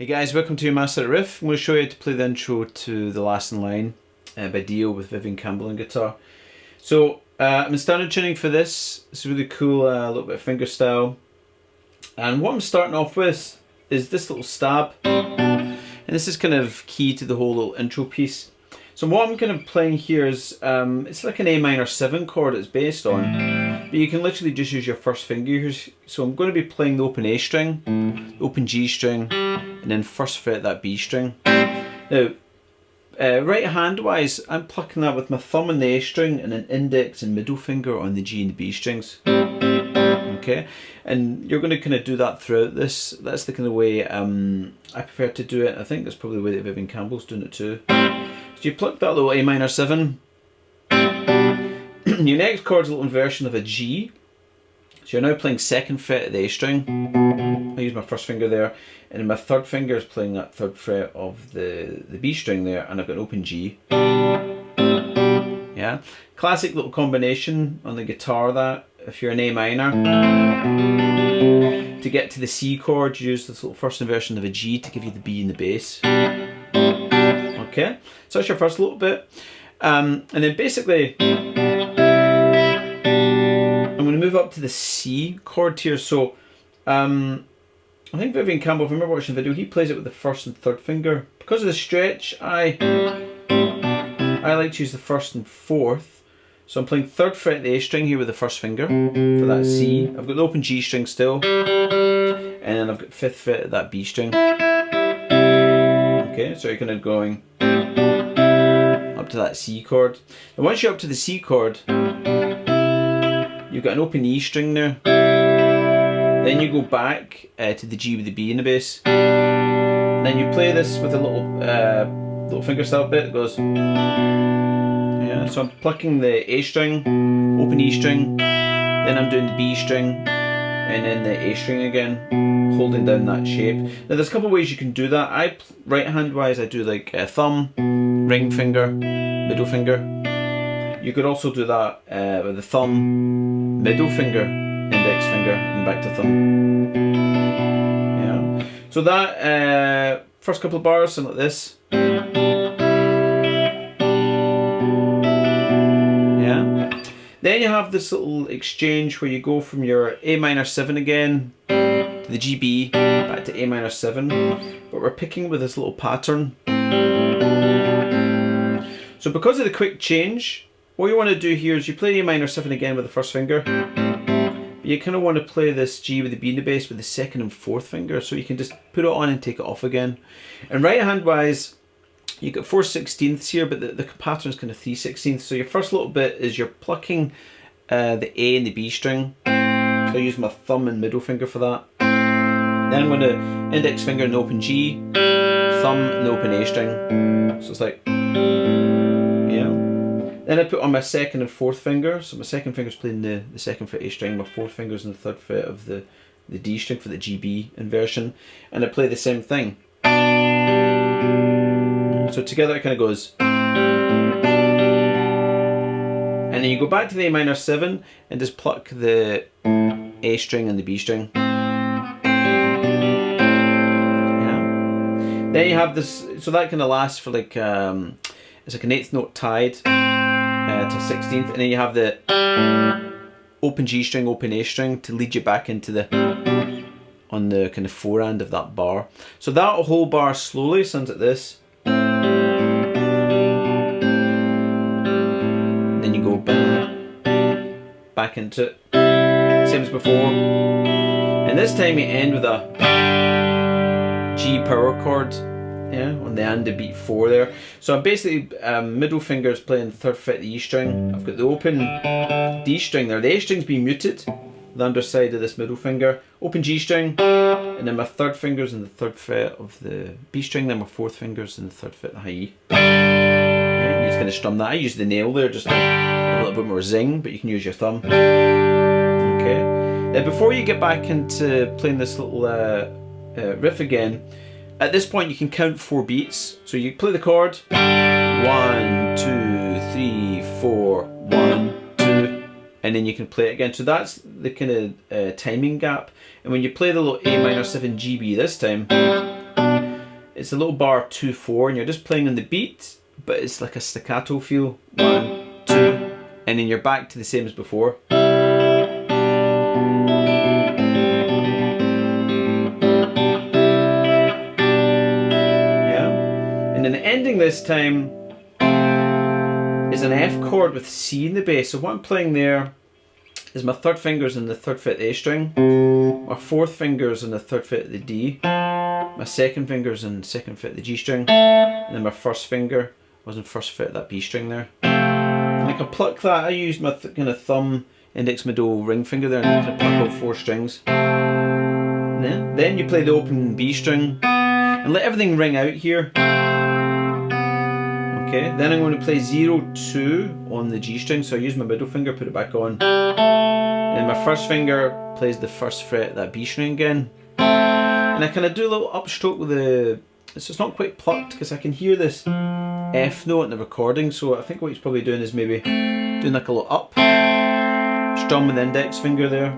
Hey guys, welcome to MasterThatRiff. I'm going to show you how to play the intro to The Last in Line by Dio with Vivian Campbell on guitar. So I'm in standard tuning for this. It's really cool, a little bit of fingerstyle. And what I'm starting off with is this little stab. And this is kind of key to the whole little intro piece. So what I'm kind of playing here is, it's like an A minor 7 chord it's based on. But you can literally just use your first finger here. So I'm going to be playing the open A string, the open G string, and then first fret that B string. Now, right hand wise, I'm plucking that with my thumb on the A string and an index and middle finger on the G and the B strings. Okay, and you're going to kind of do that throughout this. That's the kind of way I prefer to do it. I think that's probably the way that Vivian Campbell's doing it too. So you pluck that little A minor 7. Your next chord's a little inversion of a G. So you're now playing second fret of the A string. I use my first finger there, and then my third finger is playing that third fret of the B string there, and I've got an open G. Yeah, classic little combination on the guitar that, if you're an A minor. To get to the C chord, you use this little first inversion of a G to give you the B and the bass. Okay, so that's your first little bit. And then basically, I'm going to move up to the C chord here. So I think Vivian Campbell, if I remember watching the video, he plays it with the first and third finger. Because of the stretch, I like to use the first and fourth. So I'm playing third fret of the A string here with the first finger for that C. I've got the open G string still, and then I've got fifth fret of that B string. Okay, so you're kind of going up to that C chord. And once you're up to the C chord, you've got an open E string now. Then you go back to the G with the B in the bass. Then you play this with a little fingerstyle bit. It goes. Yeah, so I'm plucking the A string, open E string, then I'm doing the B string, and then the A string again, holding down that shape. Now there's a couple of ways you can do that. Right hand wise, I do like a thumb, ring finger, middle finger. You could also do that with the thumb, middle finger, index finger, and back to thumb. Yeah. So that first couple of bars sound like this. Then you have this little exchange where you go from your A minor 7 again to the GB, back to A minor 7, but we're picking with this little pattern. So because of the quick change, what you want to do here is you play A minor 7 again with the first finger, but you kind of want to play this G with the B in the bass with the second and fourth finger, so you can just put it on and take it off again. And right hand wise, you got 4/16ths here, but the pattern is kind of 3/16ths. So your first little bit is you're plucking the A and the B string. So I use my thumb and middle finger for that. Then I'm going to index finger and open G, thumb and open A string. So it's like, yeah. Then I put on my second and fourth finger. So my second finger's playing the second fret A string, my fourth finger's in the third fret of the D string for the GB inversion. And I play the same thing. So together it kind of goes. And then you go back to the A minor 7 and just pluck the A string and the B string. Yeah. Then you have this, so that kind of lasts for like, it's like an 8th note tied to 16th. And then you have the open G string, open A string to lead you back into the, on the kind of forehand of that bar. So that whole bar slowly sounds like this. Then you go back into it, same as before. And this time you end with a G power chord, yeah, on the and the beat 4 there. So I'm basically, middle finger is playing the third fret of the E string. I've got the open D string there. The A string's being muted, the underside of this middle finger. Open G string, and then my third finger's in the third fret of the B string, then my fourth finger's in the third fret of the high E. Yeah, you just kind of strum that. I use the nail there just to a little bit more zing, but you can use your thumb. Okay. Now before you get back into playing this little riff again, at this point you can count 4 beats. So you play the chord, 1, 2, 3, 4, 1, 2, and then you can play it again. So that's the kind of timing gap. And when you play the little A minor 7 GB this time, it's a little bar 2/4, and you're just playing on the beat, but it's like a staccato feel. 1, 2, and then you're back to the same as before. Yeah, and then the ending this time is an F chord with C in the bass. So what I'm playing there is my 3rd finger's on the 3rd fret of the A string, my 4th finger's on the 3rd fret of the D, my 2nd finger's on the 2nd fret of the G string, and then my 1st finger was on 1st fret of that B string there. And I can pluck that. I use my kind of thumb, index, middle, ring finger there, and kind of pluck all 4 strings. And then you play the open B string and let everything ring out here. Okay, then I'm going to play 0, 2 on the G string, so I use my middle finger, put it back on. And then my 1st finger plays the 1st fret of that B string again. And I kind of do a little upstroke with the... So it's not quite plucked because I can hear this F note in the recording, so I think what he's probably doing is maybe doing like a little up, strum with the index finger there,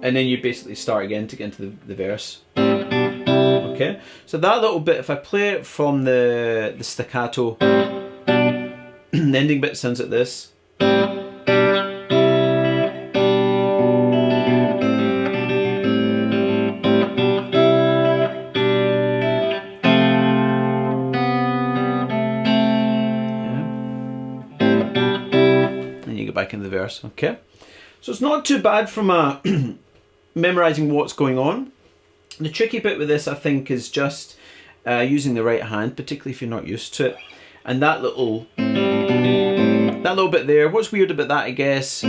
and then you basically start again to get into the verse. Okay, so that little bit, if I play it from the staccato, the ending bit sounds like this. And you go back into the verse, okay? So it's not too bad from memorizing what's going on. The tricky bit with this, I think, is just using the right hand, particularly if you're not used to it. And that little bit there, what's weird about that, I guess,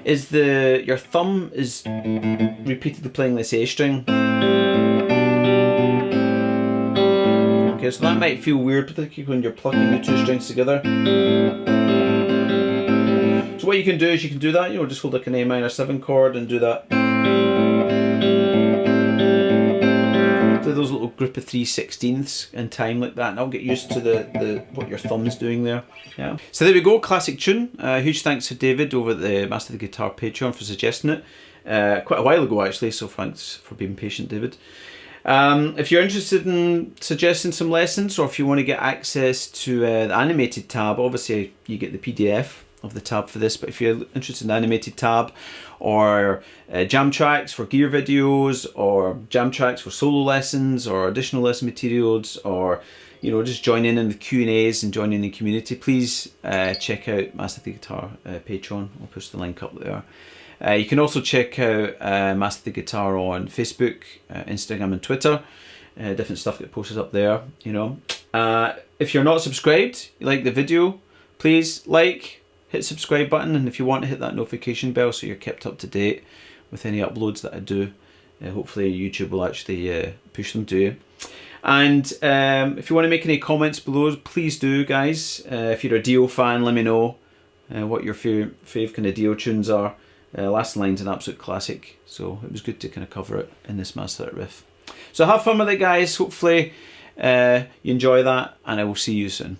is your thumb is repeatedly playing this A string. Okay, so that might feel weird, particularly when you're plucking the 2 strings together. So what you can do is you can do that, you know, just hold like an A minor 7 chord and do that. Those little group of 3/16ths in time like that, and I'll get used to what your thumb's doing there. Yeah. So there we go, classic tune. Huge thanks to David over at the Master the Guitar Patreon for suggesting it. Quite a while ago actually, so thanks for being patient, David. If you're interested in suggesting some lessons, or if you want to get access to the animated tab, obviously you get the PDF of the tab for this, but if you're interested in the animated tab, or jam tracks for gear videos, or jam tracks for solo lessons, or additional lesson materials, or you know, just join in the Q&As and join in the community, please check out Master the Guitar Patreon. I'll post the link up there. You can also check out Master the Guitar on Facebook, Instagram and Twitter. Different stuff get posted up there, you know. If you're not subscribed, you like the video, please hit subscribe button, and if you want to hit that notification bell so you're kept up to date with any uploads that I do. Hopefully YouTube will actually push them to you. And if you want to make any comments below, please do, guys. If you're a Dio fan, let me know what your fave kind of Dio tunes are. Last Line's an absolute classic, so it was good to kind of cover it in this MasterThatRiff. So have fun with it, guys. Hopefully you enjoy that, and I will see you soon.